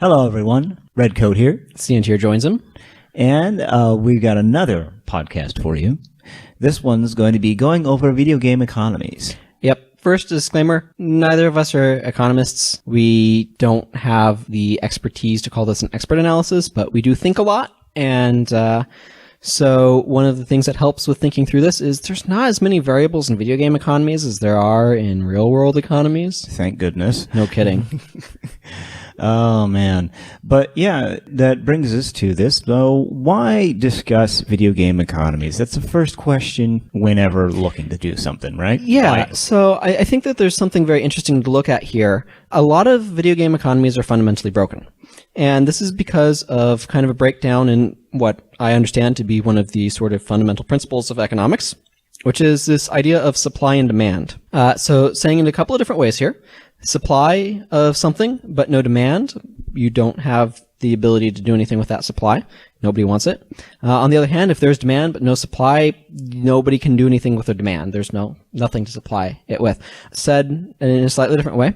Hello, everyone. Redcoat here. Cian here joins him. And we've got another podcast for you. This one's going to be going over video game economies. Yep. First disclaimer, neither of us are economists. We don't have the expertise to call this an expert analysis, but we do think a lot. And so one of the things that helps with thinking through this is there's not as many variables in video game economies as there are in real-world economies. Thank goodness. No kidding. Oh, man. But yeah, that brings us to this, though. Why discuss video game economies? That's the first question whenever looking to do something, right? Yeah, Why? so I think that there's something very interesting to look at here. A lot of video game economies are fundamentally broken. And this is because of kind of a breakdown in what I understand to be one of the sort of fundamental principles of economics, which is this idea of supply and demand. So saying in a couple of different ways here, supply of something, but no demand. You don't have the ability to do anything with that supply. Nobody wants it. On the other hand, if there's demand but no supply, nobody can do anything with the demand. There's nothing to supply it with. Said in a slightly different way,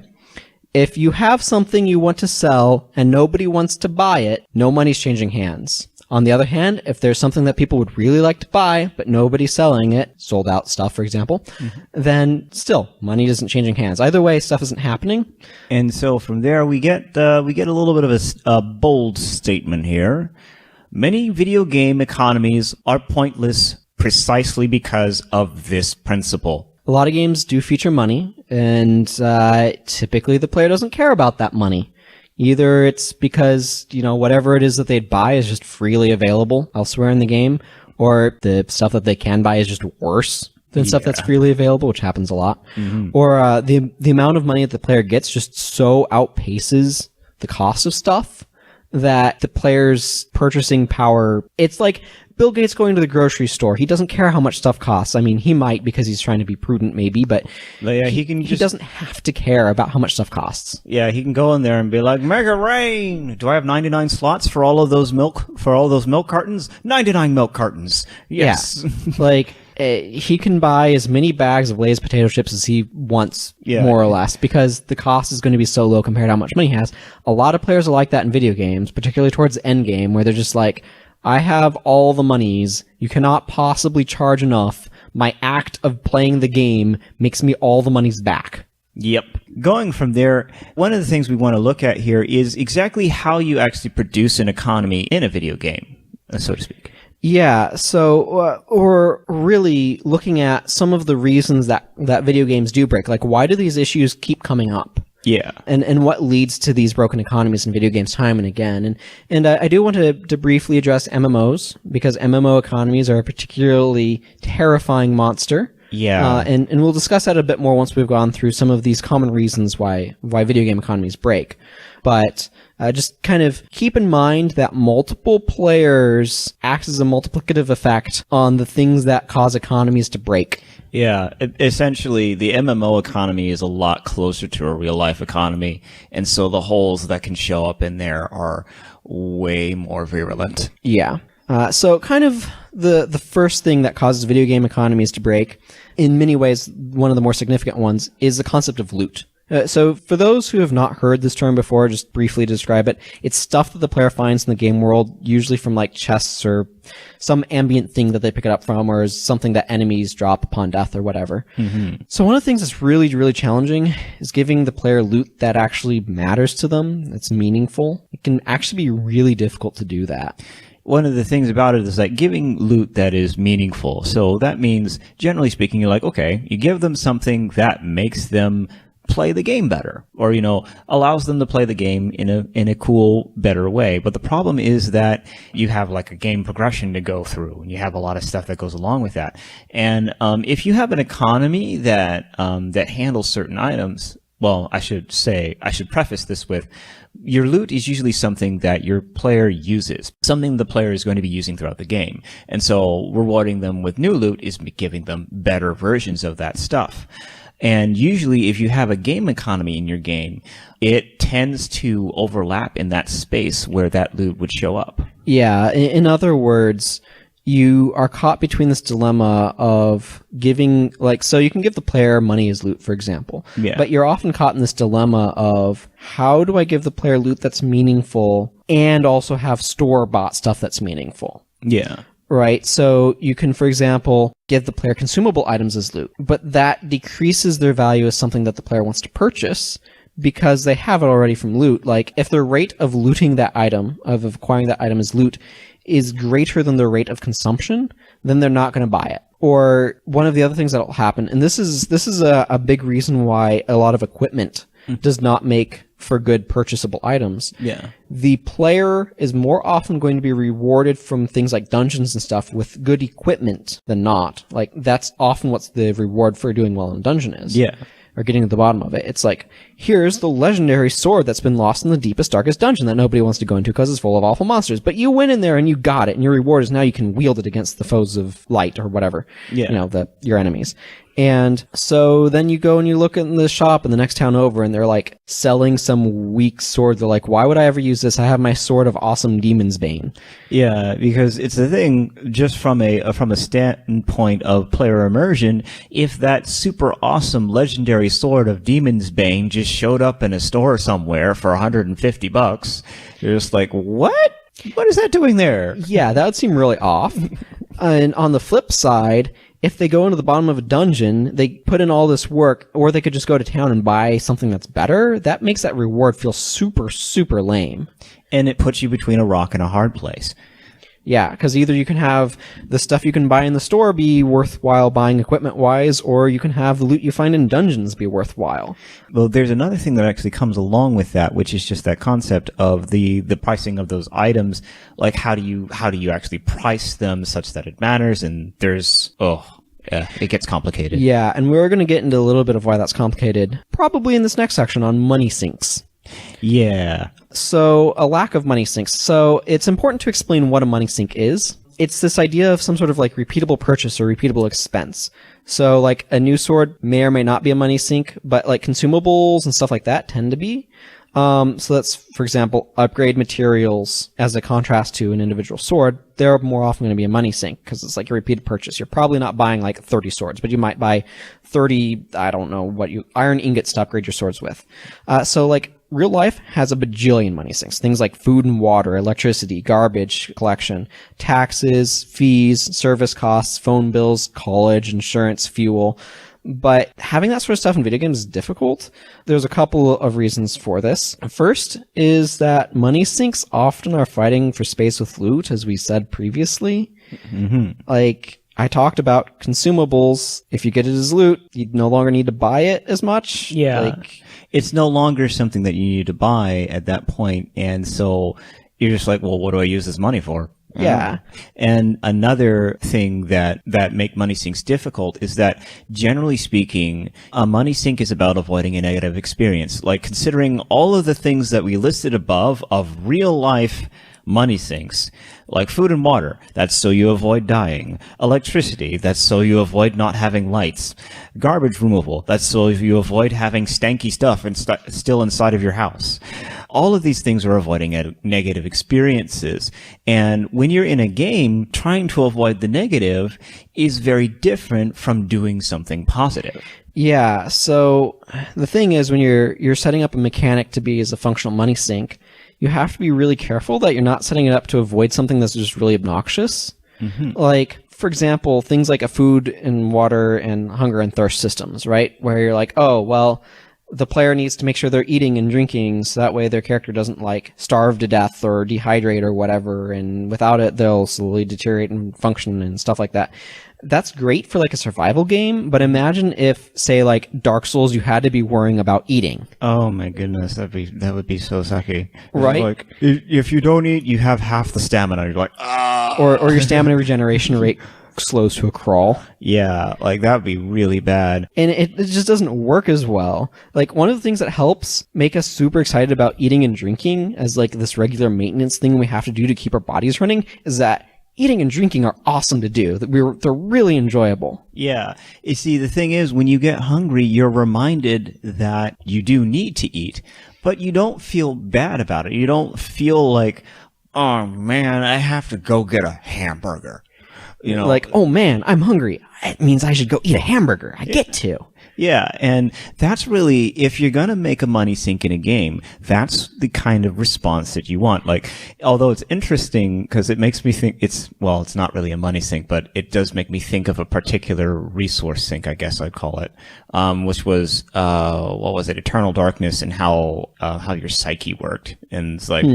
if you have something you want to sell and nobody wants to buy it, no money's changing hands. On the other hand, if there's something that people would really like to buy, but nobody's selling it, sold out stuff, for example, then still, money isn't changing hands. Either way, stuff isn't happening. And so from there, we get a little bit of a bold statement here. Many video game economies are pointless precisely because of this principle. A lot of games do feature money, and typically the player doesn't care about that money. Either it's because, whatever it is that they'd buy is just freely available elsewhere in the game, or the stuff that they can buy is just worse than stuff that's freely available, which happens a lot. Or the amount of money that the player gets just so outpaces the cost of stuff that the player's purchasing power, it's like Bill Gates going to the grocery store. He doesn't care how much stuff costs. I mean, he might because he's trying to be prudent maybe, but he doesn't have to care about how much stuff costs. Yeah, he can go in there and be like, "Make it rain! Do I have 99 slots for all those milk cartons? 99 milk cartons. Yes." Yeah. He can buy as many bags of Lay's potato chips as he wants, more or less, because the cost is going to be so low compared to how much money he has. A lot of players are like that in video games, particularly towards the end game, where they're just like, I have all the monies. You cannot possibly charge enough. My act of playing the game makes me all the monies back. Yep. Going from there, one of the things we want to look at here is exactly how you actually produce an economy in a video game, so to speak. Yeah, so we're really looking at some of the reasons that video games do break. Like, why do these issues keep coming up? Yeah. And what leads to these broken economies in video games time and again. And I do want to briefly address MMOs, because MMO economies are a particularly terrifying monster. Yeah. And we'll discuss that a bit more once we've gone through some of these common reasons why video game economies break. But just kind of keep in mind that multiple players acts as a multiplicative effect on the things that cause economies to break. Yeah, essentially, the MMO economy is a lot closer to a real-life economy, and so the holes that can show up in there are way more virulent. Yeah. So kind of the first thing that causes video game economies to break, in many ways, one of the more significant ones, is the concept of loot. So for those who have not heard this term before, just briefly to describe it, it's stuff that the player finds in the game world, usually from like chests or some ambient thing that they pick it up from, or something that enemies drop upon death or whatever. So one of the things that's really, really challenging is giving the player loot that actually matters to them, that's meaningful. It can actually be really difficult to do that. One of the things about it is like giving loot that is meaningful. So that means, generally speaking, you're like, okay, you give them something that makes them play the game better, or allows them to play the game in a cool, better way. But the problem is that you have like a game progression to go through, and you have a lot of stuff that goes along with that. And if you have an economy that handles certain items, well, I should preface this with, your loot is usually something that your player uses, something the player is going to be using throughout the game. And so rewarding them with new loot is giving them better versions of that stuff. And usually if you have a game economy in your game, it tends to overlap in that space where that loot would show up. Yeah, in other words, you are caught between this dilemma of giving, like, so you can give the player money as loot, for example. Yeah. But you're often caught in this dilemma of how do I give the player loot that's meaningful and also have store-bought stuff that's meaningful? Yeah. Right? So you can, for example, give the player consumable items as loot, but that decreases their value as something that the player wants to purchase because they have it already from loot. Like, if their rate of looting that item, of acquiring that item as loot, is greater than their rate of consumption, then they're not going to buy it. Or one of the other things that will happen, and this is a big reason why a lot of equipment does not make for good purchasable items. Yeah. The player is more often going to be rewarded from things like dungeons and stuff with good equipment than not. Like, that's often what's the reward for doing well in a dungeon is. Yeah. Or getting to the bottom of it. It's like, here's the legendary sword that's been lost in the deepest, darkest dungeon that nobody wants to go into because it's full of awful monsters. But you went in there and you got it, and your reward is now you can wield it against the foes of light or whatever. Yeah. You know, your enemies. And so then you go and you look in the shop in the next town over, and they're like selling some weak sword. They're like, why would I ever use this? I have my sword of awesome Demon's Bane. Yeah, because it's the thing, just from a standpoint of player immersion, if that super awesome legendary sword of Demon's Bane just showed up in a store somewhere for $150, you're just like, what? What is that doing there? Yeah, that would seem really off. And on the flip side, if they go into the bottom of a dungeon, they put in all this work, or they could just go to town and buy something that's better, that makes that reward feel super, super lame. And it puts you between a rock and a hard place. Yeah, because either you can have the stuff you can buy in the store be worthwhile buying equipment-wise, or you can have the loot you find in dungeons be worthwhile. Well, there's another thing that actually comes along with that, which is just that concept of the pricing of those items. Like, how do you actually price them such that it matters? And there's, it gets complicated. Yeah, and we're going to get into a little bit of why that's complicated, probably in this next section on money sinks. Yeah. So, a lack of money sinks. So, it's important to explain what a money sink is. It's this idea of some sort of like repeatable purchase or repeatable expense. So, like, a new sword may or may not be a money sink, but like consumables and stuff like that tend to be. So that's, for example, upgrade materials as a contrast to an individual sword. They're more often going to be a money sink because it's like a repeated purchase. You're probably not buying like 30 swords, but you might buy 30, I don't know what iron ingots to upgrade your swords with. So like real life has a bajillion money sinks. Things like food and water, electricity, garbage collection, taxes, fees, service costs, phone bills, college, insurance, fuel. But having that sort of stuff in video games is difficult. There's a couple of reasons for this. First is that money sinks often are fighting for space with loot, as we said previously. Mm-hmm. Like, I talked about consumables. If you get it as loot, you no longer need to buy it as much. Yeah. Like, it's no longer something that you need to buy at that point. And so you're just like, well, what do I use this money for? Yeah. And another thing that make money sinks difficult is that, generally speaking, a money sink is about avoiding a negative experience. Like, considering all of the things that we listed above of real life money sinks, like food and water, that's so you avoid dying. Electricity, that's so you avoid not having lights. Garbage removal, that's so you avoid having stanky stuff still inside of your house. All of these things are avoiding negative experiences. And when you're in a game, trying to avoid the negative is very different from doing something positive. Yeah, so the thing is, when you're setting up a mechanic to be as a functional money sink, you have to be really careful that you're not setting it up to avoid something that's just really obnoxious. Mm-hmm. Like, for example, things like a food and water and hunger and thirst systems, right? Where you're like, oh, well, the player needs to make sure they're eating and drinking so that way their character doesn't like starve to death or dehydrate or whatever, and without it they'll slowly deteriorate and function and stuff like that. That's great for like a survival game, but imagine if, say, like Dark Souls, you had to be worrying about eating. Oh my goodness, that would be so sucky. Right? Like, if you don't eat, you have half the stamina. You're like, ah. Or your stamina regeneration rate slows to a crawl. Yeah, like that would be really bad. And it just doesn't work as well. Like, one of the things that helps make us super excited about eating and drinking as like this regular maintenance thing we have to do to keep our bodies running is that eating and drinking are awesome to do. They're really enjoyable. Yeah. You see, the thing is, when you get hungry, you're reminded that you do need to eat, but you don't feel bad about it. You don't feel like, oh man, I have to go get a hamburger. Like, oh man, I'm hungry. It means I should go eat a hamburger. I get to. Yeah, and that's really, if you're going to make a money sink in a game, that's the kind of response that you want. Like, although it's interesting because it makes me think it's not really a money sink, but it does make me think of a particular resource sink, I guess I'd call it, which was, what was it, Eternal Darkness, and how your psyche worked. And it's like,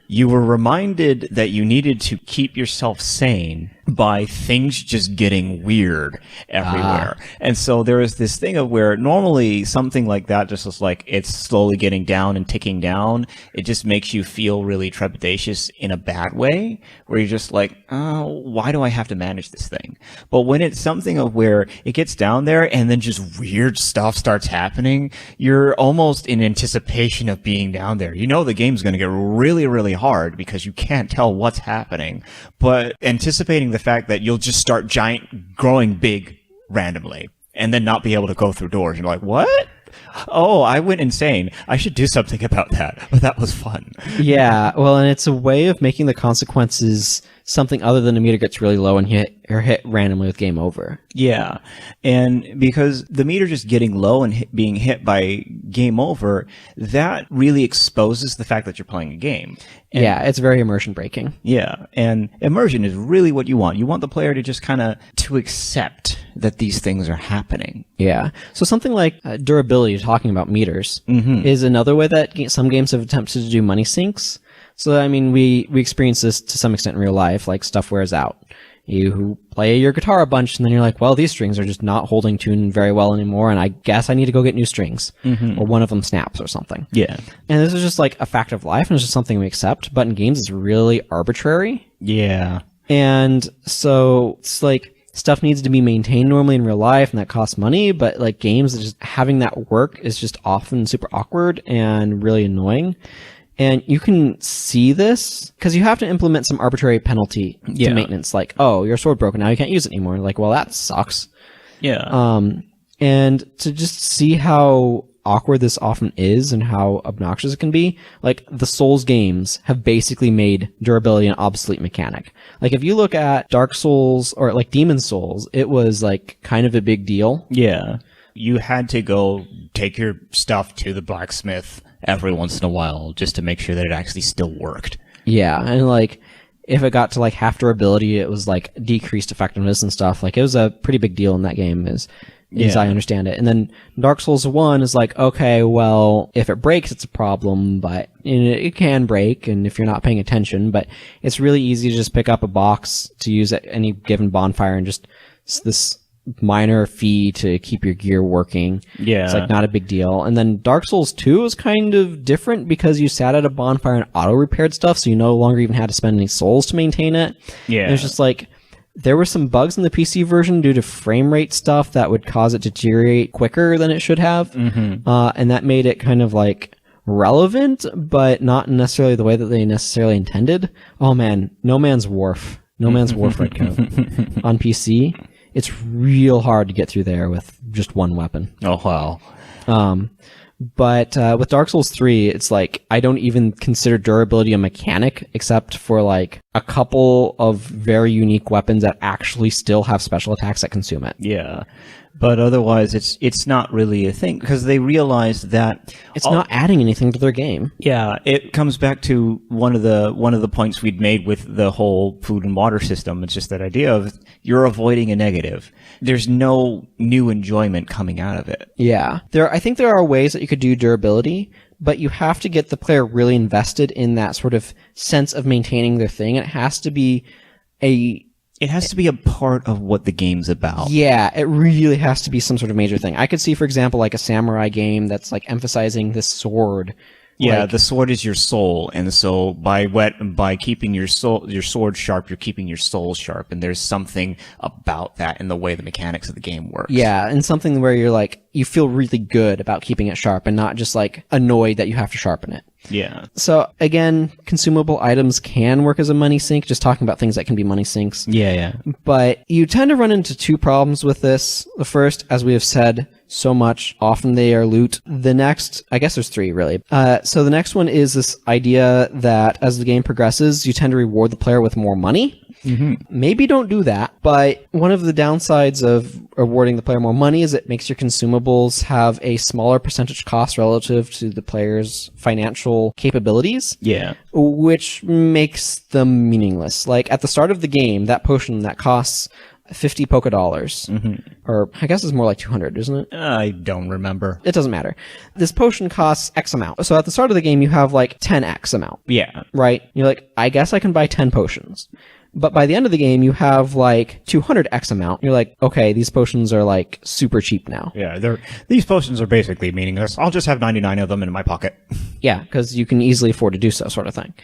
you were reminded that you needed to keep yourself sane by things just getting weird everywhere. And so there is this thing of where normally something like that just is like it's slowly getting down and ticking down. It just makes you feel really trepidatious in a bad way, where you're just like, oh, why do I have to manage this thing? But when it's something of where it gets down there and then just weird stuff starts happening, you're almost in anticipation of being down there. You know the game's going to get really, really hard because you can't tell what's happening, but anticipating the fact that you'll just start growing big randomly and then not be able to go through doors. You're like, what? Oh, I went insane. I should do something about that. But that was fun. Yeah, well, and it's a way of making the consequences something other than a meter gets really low and hit randomly with game over. Yeah, and because the meter just getting low and being hit by game over, that really exposes the fact that you're playing a game. And yeah, it's very immersion breaking. Yeah, and immersion is really what you want. You want the player to just kind of to accept that these things are happening. Yeah, so something like durability, talking about meters, is another way that some games have attempted to do money sinks. So, I mean, we experience this to some extent in real life, like stuff wears out. You play your guitar a bunch, and then you're like, well, these strings are just not holding tune very well anymore, and I guess I need to go get new strings. Or one of them snaps or something. Yeah. And this is just like a fact of life, and it's just something we accept, but in games it's really arbitrary. Yeah. And so it's like stuff needs to be maintained normally in real life, and that costs money, but like games, just having that work is just often super awkward and really annoying. And you can see this because you have to implement some arbitrary penalty to maintenance, like, oh, your sword broken, now you can't use it anymore. Like, well, that sucks. Yeah. And to just see how awkward this often is and how obnoxious it can be, like the Souls games have basically made durability an obsolete mechanic. Like if you look at Dark Souls or like Demon Souls, it was like kind of a big deal. Yeah. You had to go take your stuff to the blacksmith every once in a while just to make sure that it actually still worked. Yeah, and like if it got to like half durability, it was like decreased effectiveness and stuff. Like it was a pretty big deal in that game as I understand it. And then Dark Souls 1 is like, okay, well, if it breaks, it's a problem, but it can break, and if you're not paying attention, but it's really easy to just pick up a box to use at any given bonfire and just this minor fee to keep your gear working. Yeah. It's like not a big deal. And then Dark Souls 2 is kind of different because you sat at a bonfire and auto-repaired stuff, so you no longer even had to spend any souls to maintain it. Yeah. And it's just like, there were some bugs in the PC version due to frame rate stuff that would cause it to deteriorate quicker than it should have. And that made it kind of like relevant, but not necessarily the way that they necessarily intended. Oh man, No Man's Wharf Redcoat on PC. It's real hard to get through there with just one weapon. Oh, wow. But with Dark Souls 3, it's like, I don't even consider durability a mechanic, except for like a couple of very unique weapons that actually still have special attacks that consume it. Yeah. But otherwise, it's not really a thing because they realize that it's not adding anything to their game. Yeah, it comes back to one of the points we'd made with the whole food and water system. It's just that idea of you're avoiding a negative. There's no new enjoyment coming out of it. Yeah, I think there are ways that you could do durability, but you have to get the player really invested in that sort of sense of maintaining their thing. It has to be a part of what the game's about. Yeah, it really has to be some sort of major thing. I could see, for example, like a samurai game that's like emphasizing this sword. Yeah, like, the sword is your soul, and so by keeping your sword sharp, you're keeping your soul sharp, and there's something about that in the way the mechanics of the game works. Yeah, and something where you're like, you feel really good about keeping it sharp and not just like annoyed that you have to sharpen it. Yeah. So again, consumable items can work as a money sink, just talking about things that can be money sinks. Yeah. But you tend to run into two problems with this. The first, as we have said so much, often they are loot. The next, I guess there's three really. So the next one is this idea that as the game progresses, you tend to reward the player with more money. Maybe don't do that. But one of the downsides of awarding the player more money is it makes your consumables have a smaller percentage cost relative to the player's financial capabilities. Yeah. Which makes them meaningless. Like at the start of the game, that potion that costs 50 polka dollars, or I guess it's more like 200, isn't it? I don't remember. It doesn't matter. This potion costs X amount. So at the start of the game, you have like 10X amount. Yeah. Right? You're like, I guess I can buy 10 potions. But by the end of the game, you have like 200X amount. You're like, okay, these potions are like super cheap now. Yeah, these potions are basically meaningless. I'll just have 99 of them in my pocket. Yeah, because you can easily afford to do so, sort of thing.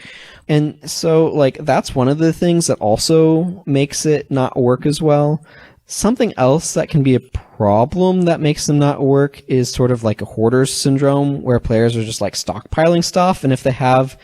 And so, like, that's one of the things that also makes it not work as well. Something else that can be a problem that makes them not work is sort of like a hoarder's syndrome, where players are just like stockpiling stuff, and if they have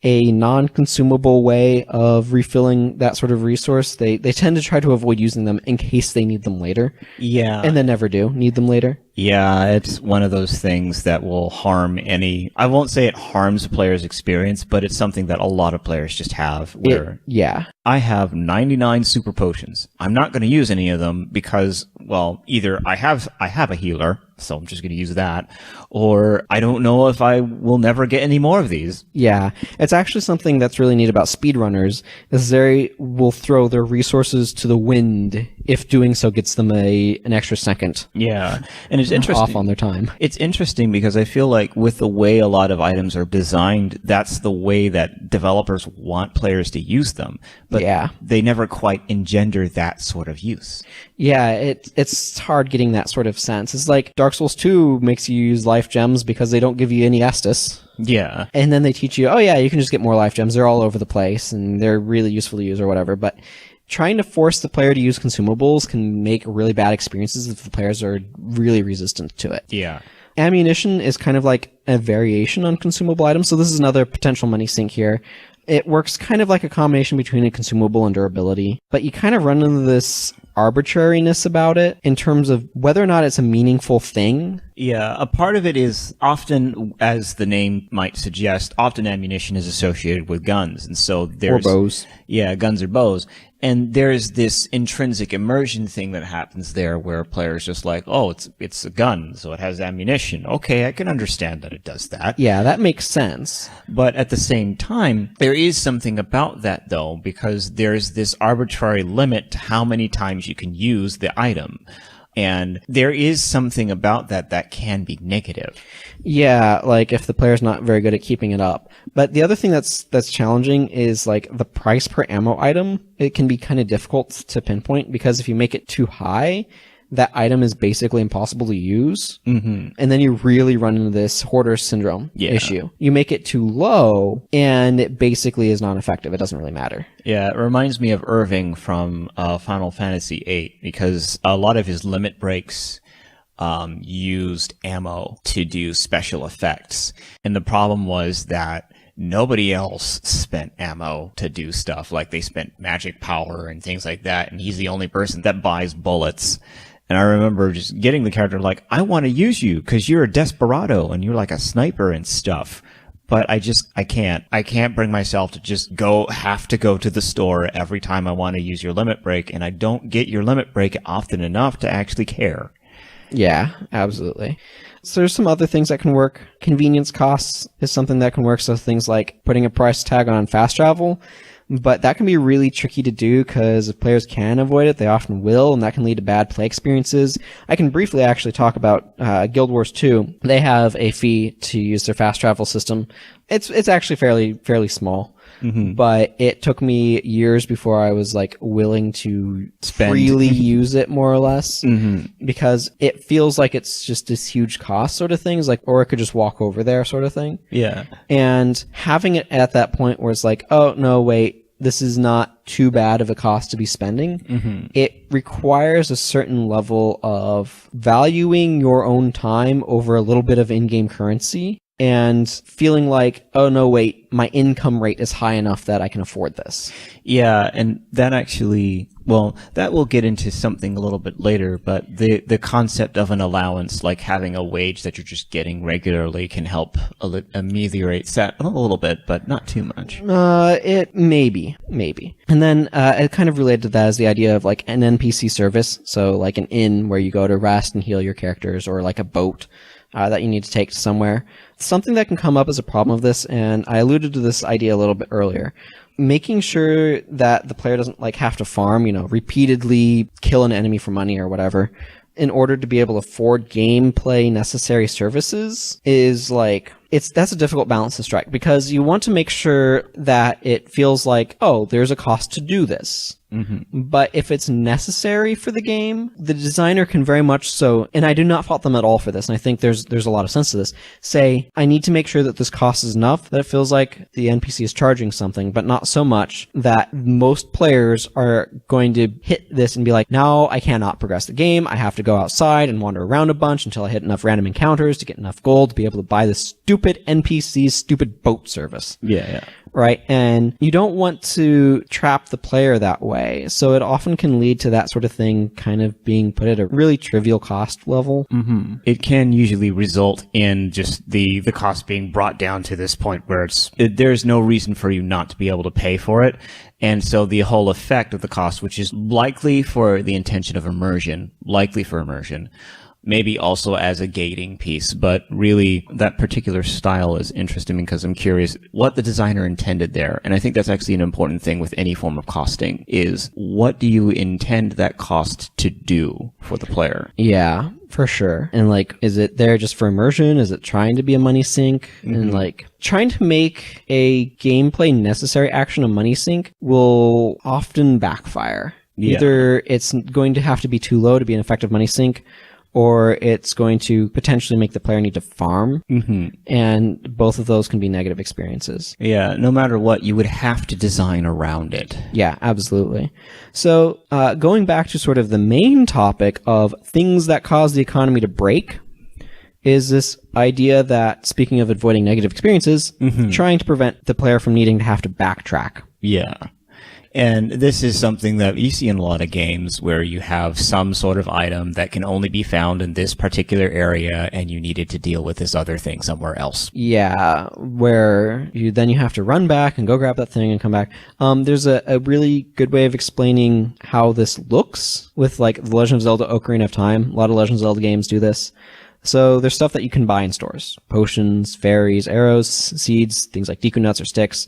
a non-consumable way of refilling that sort of resource, they tend to try to avoid using them in case they need them later. Yeah. And then never do need them later. Yeah, it's one of those things that will harm I won't say it harms a player's experience, but it's something that a lot of players just have where yeah. I have 99 super potions. I'm not going to use any of them because, well, either I have a healer, so I'm just going to use that, or I don't know if I will never get any more of these. Yeah, it's actually something that's really neat about speedrunners, is they will throw their resources to the wind if doing so gets them an extra second. Yeah, and it's interesting. Off on their time. It's interesting because I feel like with the way a lot of items are designed, that's the way that developers want players to use them. But they never quite engender that sort of use. Yeah, it's hard getting that sort of sense. It's like Dark Souls 2 makes you use life gems because they don't give you any Estus. Yeah. And then they teach you, oh yeah, you can just get more life gems. They're all over the place and they're really useful to use or whatever. But trying to force the player to use consumables can make really bad experiences if the players are really resistant to it. Yeah. Ammunition is kind of like a variation on consumable items. So this is another potential money sink here. It works kind of like a combination between a consumable and durability, but you kind of run into this arbitrariness about it in terms of whether or not it's a meaningful thing. Yeah, a part of it is often, as the name might suggest, often ammunition is associated with guns. And so there's... Or bows. Yeah, guns or bows. And there's this intrinsic immersion thing that happens there where players just like, oh, it's a gun, so it has ammunition. Okay, I can understand that it does that. Yeah, that makes sense. But at the same time, there is something about that, though, because there's this arbitrary limit to how many times you can use the item. And there is something about that can be negative. Yeah, like if the player's not very good at keeping it up. But the other thing that's challenging is like the price per ammo item. It can be kind of difficult to pinpoint because if you make it too high, that item is basically impossible to use. Mm-hmm. And then you really run into this hoarder syndrome issue. You make it too low and it basically is non-effective. It doesn't really matter. Yeah, it reminds me of Irving from Final Fantasy VIII because a lot of his limit breaks used ammo to do special effects. And the problem was that nobody else spent ammo to do stuff. Like they spent magic power and things like that. And he's the only person that buys bullets. And I remember just getting the character like, I want to use you because you're a desperado and you're like a sniper and stuff. But I can't bring myself to just have to go to the store every time I want to use your limit break. And I don't get your limit break often enough to actually care. Yeah, absolutely. So there's some other things that can work. Convenience costs is something that can work. So things like putting a price tag on fast travel. But that can be really tricky to do because if players can avoid it, they often will, and that can lead to bad play experiences. I can briefly actually talk about Guild Wars 2. They have a fee to use their fast travel system. It's actually fairly small. Mm-hmm. But it took me years before I was like willing to freely use it, more or less, because it feels like it's just this huge cost sort of thing. It's like, or I could just walk over there sort of thing. Yeah. And having it at that point where it's like, oh no, wait, this is not too bad of a cost to be spending. It requires a certain level of valuing your own time over a little bit of in-game currency. and feeling like, oh no, wait, my income rate is high enough that I can afford this. Yeah, and that actually, well, that will get into something a little bit later, but the concept of an allowance, like having a wage that you're just getting regularly, can help ameliorate that a little bit, but not too much. It maybe. And then it kind of related to that is the idea of like an NPC service, so like an inn where you go to rest and heal your characters, or like a boat that you need to take to somewhere. Something that can come up as a problem of this, and I alluded to this idea a little bit earlier, making sure that the player doesn't like have to farm, repeatedly kill an enemy for money or whatever, in order to be able to afford gameplay necessary services is like, that's a difficult balance to strike, because you want to make sure that it feels like, oh, there's a cost to do this. Mm-hmm. But if it's necessary for the game, the designer can very much so, and I do not fault them at all for this, and I think there's a lot of sense to this, say, I need to make sure that this cost is enough that it feels like the NPC is charging something, but not so much that most players are going to hit this and be like, now I cannot progress the game, I have to go outside and wander around a bunch until I hit enough random encounters to get enough gold to be able to buy this stupid NPC's stupid boat service. Yeah. Right? And you don't want to trap the player that way. So it often can lead to that sort of thing kind of being put at a really trivial cost level. Mm-hmm. It can usually result in just the cost being brought down to this point where there's no reason for you not to be able to pay for it. And so the whole effect of the cost, which is likely for the intention of immersion, maybe also as a gating piece, but really that particular style is interesting because I'm curious what the designer intended there. And I think that's actually an important thing with any form of costing is, what do you intend that cost to do for the player? Yeah, for sure. And like, is it there just for immersion? Is it trying to be a money sink? Mm-hmm. And like, trying to make a gameplay necessary action a money sink will often backfire. Yeah. Either it's going to have to be too low to be an effective money sink, or it's going to potentially make the player need to farm. Mm-hmm. And both of those can be negative experiences. Yeah, no matter what, you would have to design around it. Yeah, absolutely. So going back to sort of the main topic of things that cause the economy to break, is this idea that, speaking of avoiding negative experiences, mm-hmm. trying to prevent the player from needing to have to backtrack. Yeah. And this is something that you see in a lot of games where you have some sort of item that can only be found in this particular area and you needed to deal with this other thing somewhere else. Yeah, where you have to run back and go grab that thing and come back. There's a really good way of explaining how this looks with like The Legend of Zelda Ocarina of Time. A lot of Legend of Zelda games do this. So there's stuff that you can buy in stores. Potions, fairies, arrows, seeds, things like Deku Nuts or sticks.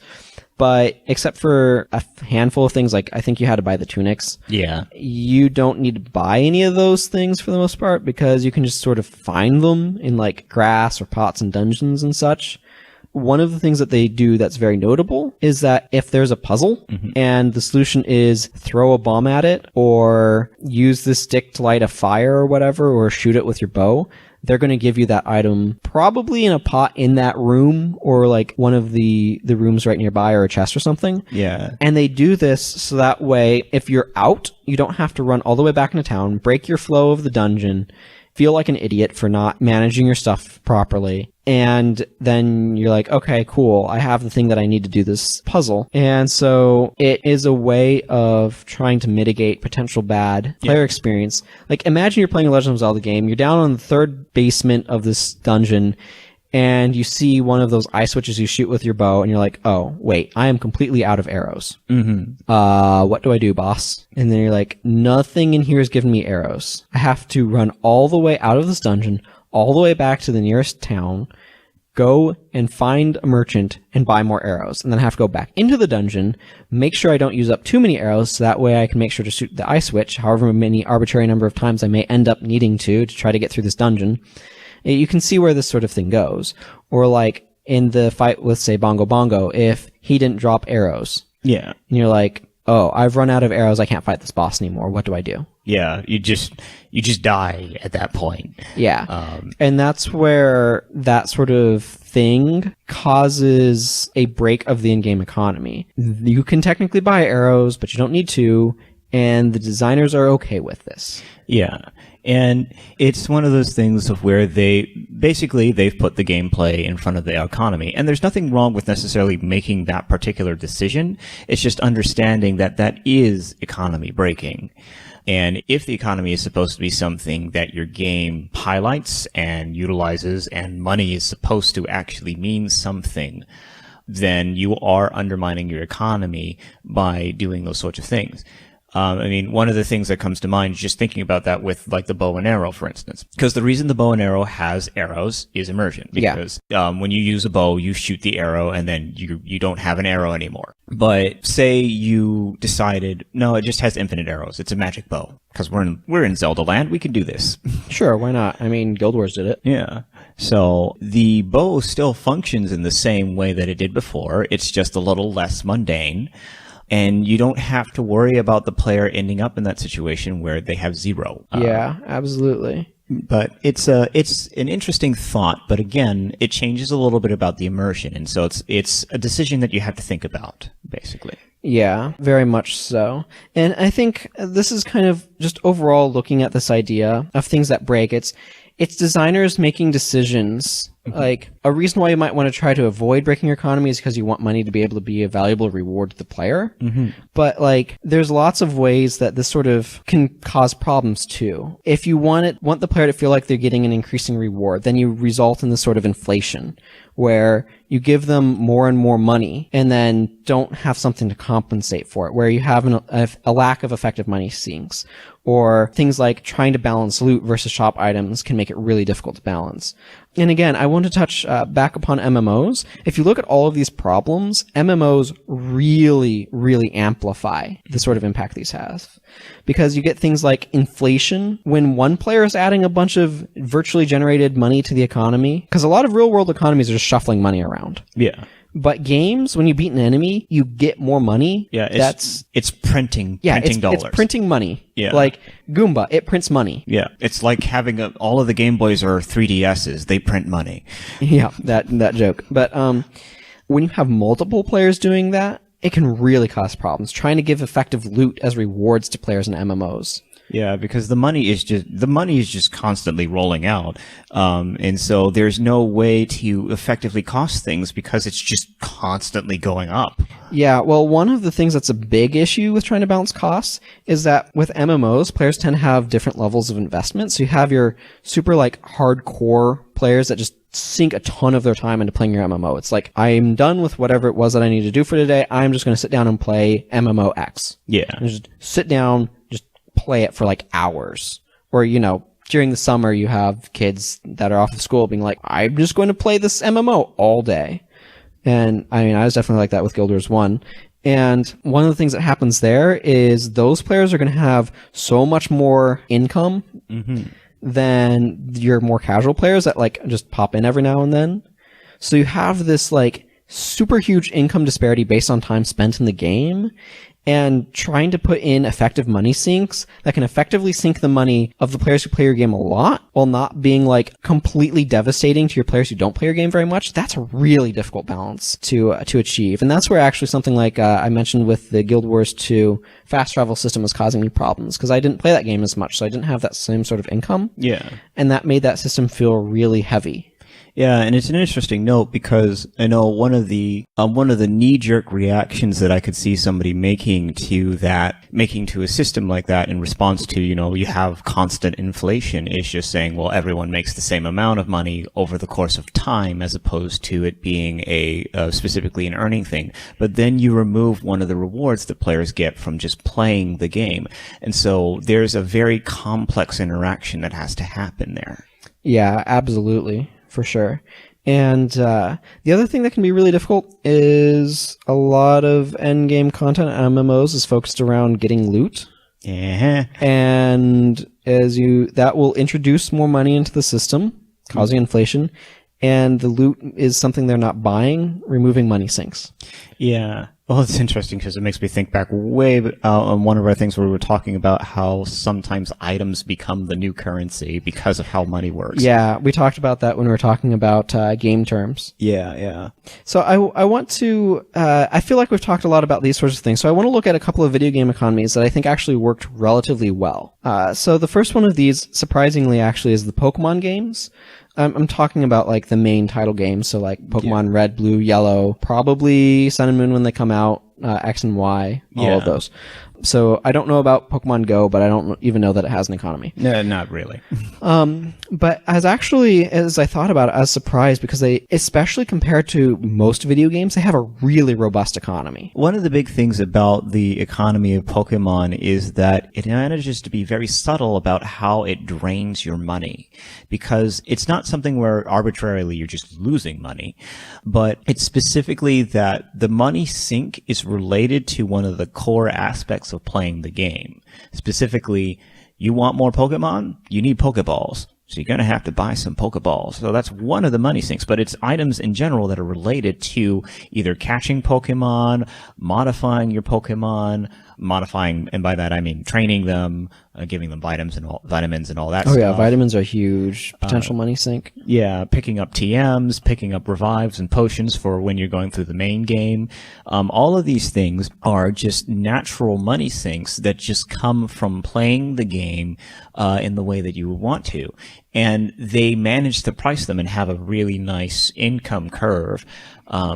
But except for a handful of things, like I think you had to buy the tunics. Yeah. You don't need to buy any of those things for the most part, because you can just sort of find them in like grass or pots and dungeons and such. One of the things that they do that's very notable is that if there's a puzzle mm-hmm. and the solution is throw a bomb at it or use the stick to light a fire or whatever, or shoot it with your bow, they're going to give you that item probably in a pot in that room, or like one of the rooms right nearby, or a chest or something. Yeah. And they do this so that way, if you're out, you don't have to run all the way back into town, break your flow of the dungeon, feel like an idiot for not managing your stuff properly. And then you're like, okay, cool, I have the thing that I need to do this puzzle. And so it is a way of trying to mitigate potential bad player experience. Like, imagine you're playing a Legend of Zelda game, you're down on the third basement of this dungeon, and you see one of those eye switches you shoot with your bow, and you're like, oh, wait, I am completely out of arrows. Mm-hmm. What do I do, boss? And then you're like, nothing in here is giving me arrows. I have to run all the way out of this dungeon, all the way back to the nearest town, go and find a merchant and buy more arrows. And then I have to go back into the dungeon, make sure I don't use up too many arrows, so that way I can make sure to shoot the eye switch, however many arbitrary number of times I may end up needing to try to get through this dungeon. You can see where this sort of thing goes. Or like in the fight with, say, Bongo Bongo, if he didn't drop arrows. Yeah. And you're like, oh, I've run out of arrows, I can't fight this boss anymore. What do I do? Yeah, you just die at that point. Yeah. And that's where that sort of thing causes a break of the in-game economy. You can technically buy arrows, but you don't need to. and the designers are okay with this. Yeah. And it's one of those things of where they've put the gameplay in front of the economy. And there's nothing wrong with necessarily making that particular decision. It's just understanding that that is economy breaking. And if the economy is supposed to be something that your game highlights and utilizes, and money is supposed to actually mean something, then you are undermining your economy by doing those sorts of things. I mean, one of the things that comes to mind is just thinking about that with like the bow and arrow, for instance, because the reason the bow and arrow has arrows is immersion. Because when you use a bow, you shoot the arrow and then you don't have an arrow anymore. But say you decided, no, it just has infinite arrows. It's a magic bow because we're in Zelda land. We can do this. Sure, why not? I mean, Guild Wars did it. Yeah. So the bow still functions in the same way that it did before. It's just a little less mundane. And you don't have to worry about the player ending up in that situation where they have zero. Yeah, absolutely. But it's an interesting thought. But again, it changes a little bit about the immersion, and so it's a decision that you have to think about, basically. Yeah, very much so. And I think this is kind of just overall looking at this idea of things that break. It's designers making decisions. Like, a reason why you might want to try to avoid breaking your economy is because you want money to be able to be a valuable reward to the player. Mm-hmm. But, like, there's lots of ways that this sort of can cause problems, too. If you want the player to feel like they're getting an increasing reward, then you result in this sort of inflation, where you give them more and more money and then don't have something to compensate for it, where you have a lack of effective money sinks. Or things like trying to balance loot versus shop items can make it really difficult to balance. And again, I want to touch back upon MMOs. If you look at all of these problems, MMOs really, really amplify the sort of impact these have. Because you get things like inflation when one player is adding a bunch of virtually generated money to the economy. Because a lot of real-world economies are just shuffling money around. Yeah. But games, when you beat an enemy, you get more money. Yeah, it's printing dollars. It's printing money. Yeah. Like Goomba, it prints money. Yeah, it's like having all of the Game Boys or 3DSs. They print money. Yeah, that joke. But when you have multiple players doing that, it can really cause problems. Trying to give effective loot as rewards to players in MMOs. Yeah, because the money is just constantly rolling out, and so there's no way to effectively cost things because it's just constantly going up. Yeah, well, one of the things that's a big issue with trying to balance costs is that with MMOs, players tend to have different levels of investment. So you have your super like hardcore players that just sink a ton of their time into playing your MMO. It's like, I'm done with whatever it was that I need to do for today. I'm just going to sit down and play MMO X. Yeah, and just sit down, just play it for like hours. Or, during the summer, you have kids that are off of school being like, I'm just going to play this MMO all day. And I mean, I was definitely like that with Guild Wars 1. And one of the things that happens there is those players are going to have so much more income than your more casual players that like just pop in every now and then. So you have this like super huge income disparity based on time spent in the game. And trying to put in effective money sinks that can effectively sink the money of the players who play your game a lot while not being like completely devastating to your players who don't play your game very much. That's a really difficult balance to achieve. And that's where actually something like I mentioned with the Guild Wars 2 fast travel system was causing me problems because I didn't play that game as much, so I didn't have that same sort of income. Yeah. And that made that system feel really heavy. Yeah, and it's an interesting note because I know one of the knee-jerk reactions that I could see somebody making to a system like that in response to, you have constant inflation is just saying, well, everyone makes the same amount of money over the course of time as opposed to it being specifically an earning thing. But then you remove one of the rewards that players get from just playing the game. And so there's a very complex interaction that has to happen there. Yeah, absolutely. For sure. And the other thing that can be really difficult is a lot of endgame content at MMOs is focused around getting loot. Yeah. And that will introduce more money into the system, causing inflation. and the loot is something they're not buying, removing money sinks. Yeah. Well, it's interesting because it makes me think back way on one of our things where we were talking about how sometimes items become the new currency because of how money works. Yeah, we talked about that when we were talking about game terms. Yeah. So I want to, I feel like we've talked a lot about these sorts of things, so I want to look at a couple of video game economies that I think actually worked relatively well. So the first one of these, surprisingly, actually, is the Pokemon games. I'm talking about like the main title games, so like Pokemon Red, Blue, Yellow, probably Sun and Moon when they come out, X and Y, all of those. So I don't know about Pokemon Go, but I don't even know that it has an economy. No, not really. But as I thought about it, I was surprised because they, especially compared to most video games, they have a really robust economy. One of the big things about the economy of Pokemon is that it manages to be very subtle about how it drains your money, because it's not something where arbitrarily you're just losing money, but it's specifically that the money sink is related to one of the core aspects of playing the game. Specifically, you want more Pokemon? You need Pokeballs. So you're going to have to buy some Pokeballs. So that's one of the money sinks, but it's items in general that are related to either catching Pokemon, modifying your Pokemon, and by that I mean training them, giving them vitamins and all that stuff. Oh yeah, vitamins are a huge potential money sink. Yeah, picking up TMs, picking up revives and potions for when you're going through the main game. All of these things are just natural money sinks that just come from playing the game in the way that you would want to. And they manage to price them and have a really nice income curve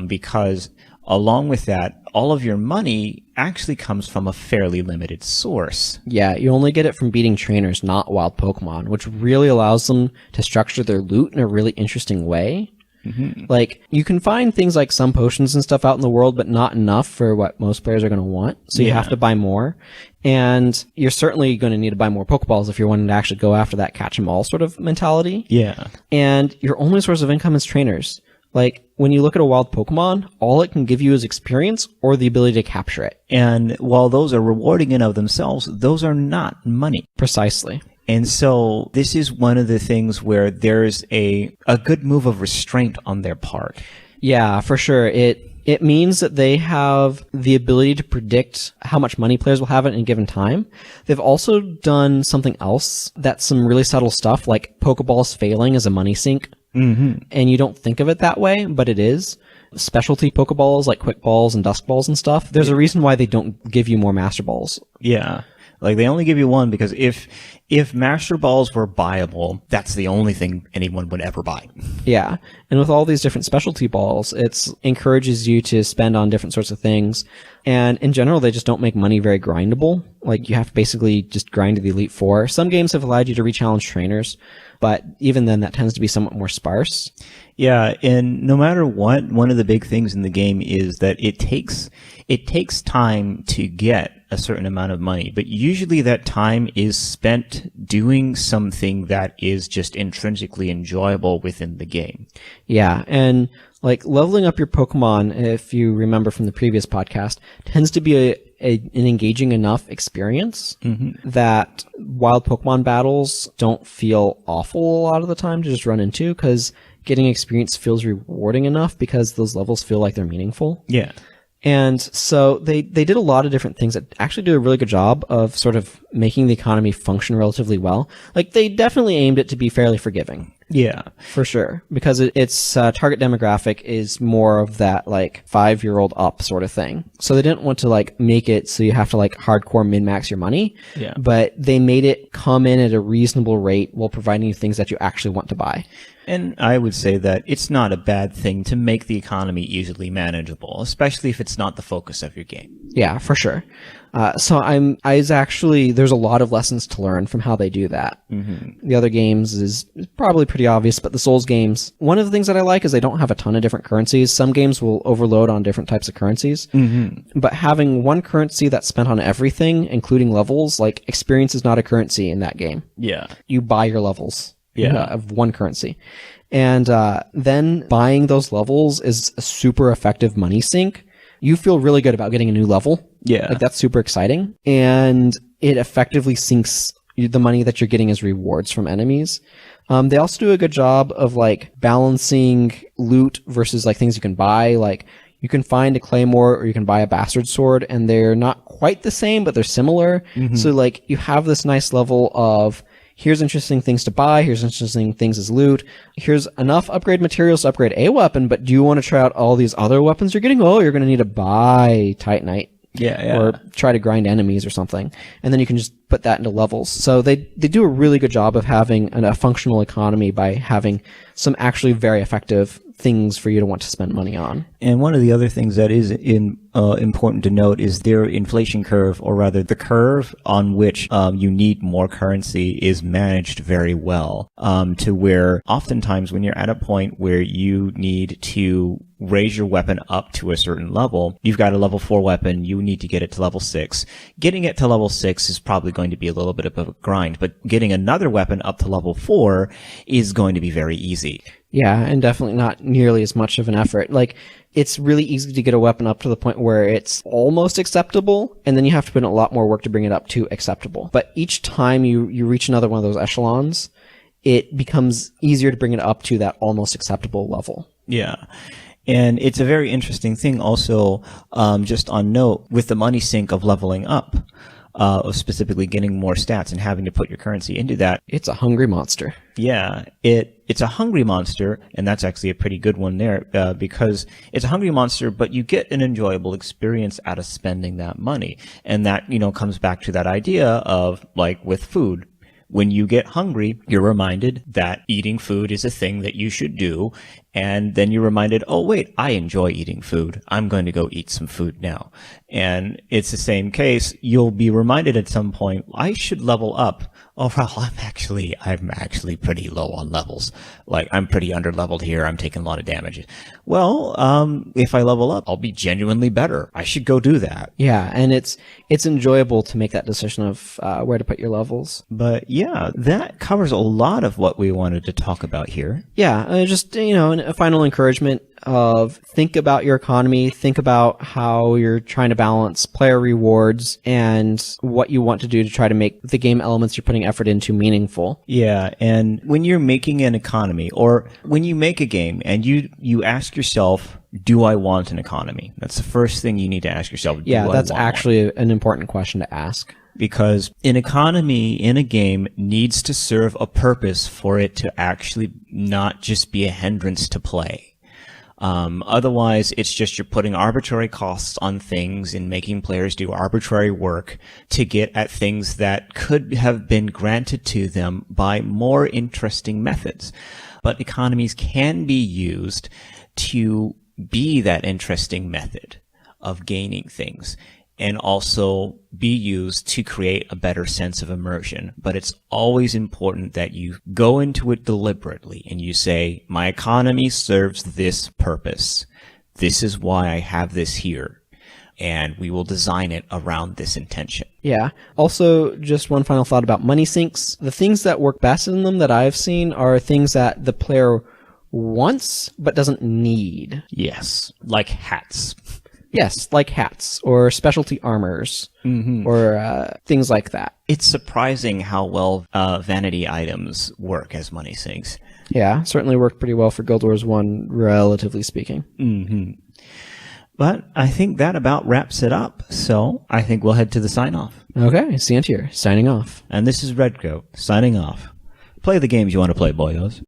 because along with that, all of your money actually comes from a fairly limited source. Yeah, you only get it from beating trainers, not wild Pokemon, which really allows them to structure their loot in a really interesting way. Mm-hmm. Like, you can find things like some potions and stuff out in the world, but not enough for what most players are going to want. So you have to buy more. And you're certainly going to need to buy more Pokeballs if you're wanting to actually go after that catch 'em all sort of mentality. Yeah. And your only source of income is trainers. Like, when you look at a wild Pokemon, all it can give you is experience or the ability to capture it. And while those are rewarding in of themselves, those are not money. Precisely. And so this is one of the things where there's a good move of restraint on their part. Yeah, for sure. It means that they have the ability to predict how much money players will have at any given time. They've also done something else that's some really subtle stuff, like Pokeballs failing as a money sink. Mm-hmm. And you don't think of it that way, but it is. Specialty Pokeballs like Quick Balls and Dusk Balls and stuff, there's a reason why they don't give you more Master Balls. Yeah. Like, they only give you one because if Master Balls were buyable, that's the only thing anyone would ever buy. Yeah. And with all these different specialty balls, it encourages you to spend on different sorts of things. And in general, they just don't make money very grindable. Like, you have to basically just grind to the Elite Four. Some games have allowed you to re-challenge trainers, but even then, that tends to be somewhat more sparse. Yeah, and no matter what, one of the big things in the game is that it takes time to get a certain amount of money, but usually that time is spent doing something that is just intrinsically enjoyable within the game. Yeah, and like leveling up your Pokemon, if you remember from the previous podcast, tends to be an engaging enough experience that wild Pokemon battles don't feel awful a lot of the time to just run into, because getting experience feels rewarding enough because those levels feel like they're meaningful. Yeah. And so they did a lot of different things that actually do a really good job of sort of making the economy function relatively well. Like, they definitely aimed it to be fairly forgiving. Yeah. For sure. Because its target demographic is more of that, like, 5-year-old up sort of thing. So they didn't want to, like, make it so you have to, like, hardcore min-max your money. Yeah. But they made it come in at a reasonable rate while providing you things that you actually want to buy. And I would say that it's not a bad thing to make the economy easily manageable, especially if it's not the focus of your game. Yeah, for sure. There's a lot of lessons to learn from how they do that. Mm-hmm. The other games is probably pretty obvious, but the Souls games, one of the things that I like is they don't have a ton of different currencies. Some games will overload on different types of currencies, but having one currency that's spent on everything, including levels, like experience is not a currency in that game. Yeah. You buy your levels. Of one currency. And then buying those levels is a super effective money sink. You feel really good about getting a new level. Yeah. Like, that's super exciting. And it effectively sinks the money that you're getting as rewards from enemies. They also do a good job of like balancing loot versus like things you can buy. Like you can find a claymore or you can buy a bastard sword, and they're not quite the same, but they're similar. So like you have this nice level of here's interesting things to buy, here's interesting things as loot, here's enough upgrade materials to upgrade a weapon, but do you want to try out all these other weapons you're getting? Oh, you're going to need to buy Titanite. Yeah. Or try to grind enemies or something. And then you can just put that into levels. So they do a really good job of having a functional economy by having some actually very effective things for you to want to spend money on. And one of the other things that is important to note is their inflation curve, or rather the curve on which you need more currency, is managed very well, to where oftentimes when you're at a point where you need to raise your weapon up to a certain level, you've got a level 4 weapon, you need to get it to level 6. Getting it to level 6 is probably going to be a little bit of a grind, but getting another weapon up to level 4 is going to be very easy. Yeah, and definitely not nearly as much of an effort. Like, it's really easy to get a weapon up to the point where it's almost acceptable, and then you have to put in a lot more work to bring it up to acceptable. But each time you reach another one of those echelons, it becomes easier to bring it up to that almost acceptable level. Yeah. And it's a very interesting thing also, just on note, with the money sink of leveling up, of specifically getting more stats and having to put your currency into that. It's a hungry monster. Yeah, it's a hungry monster, and that's actually a pretty good one there, because it's a hungry monster, but you get an enjoyable experience out of spending that money. And that, comes back to that idea of, like, with food. When you get hungry, you're reminded that eating food is a thing that you should do. And then you're reminded, oh, wait, I enjoy eating food. I'm going to go eat some food now. And it's the same case. You'll be reminded at some point, I should level up. Oh, well, I'm actually pretty low on levels. Like, I'm pretty under-leveled here. I'm taking a lot of damage. Well, if I level up, I'll be genuinely better. I should go do that. Yeah, and it's enjoyable to make that decision of where to put your levels. But yeah, that covers a lot of what we wanted to talk about here. Yeah, just, a final encouragement of think about your economy, think about how you're trying to balance player rewards and what you want to do to try to make the game elements you're putting effort into meaningful. Yeah, and when you're making an economy, or when you make a game and you ask yourself, do I want an economy? That's the first thing you need to ask yourself. Yeah, that's actually an important question to ask. Because an economy in a game needs to serve a purpose for it to actually not just be a hindrance to play. Otherwise, it's just you're putting arbitrary costs on things and making players do arbitrary work to get at things that could have been granted to them by more interesting methods. But economies can be used to be that interesting method of gaining things, and also be used to create a better sense of immersion. But it's always important that you go into it deliberately and you say, my economy serves this purpose. This is why I have this here. And we will design it around this intention. Yeah. Also, just one final thought about money sinks. The things that work best in them that I've seen are things that the player wants but doesn't need. Yes, like hats. Yes, like hats or specialty armors or things like that. It's surprising how well vanity items work as money sinks. Yeah, certainly worked pretty well for Guild Wars 1, relatively speaking. Mm-hmm. But I think that about wraps it up. So I think we'll head to the sign-off. Okay, Scientier, signing off. And this is Redcoat, signing off. Play the games you want to play, boyos.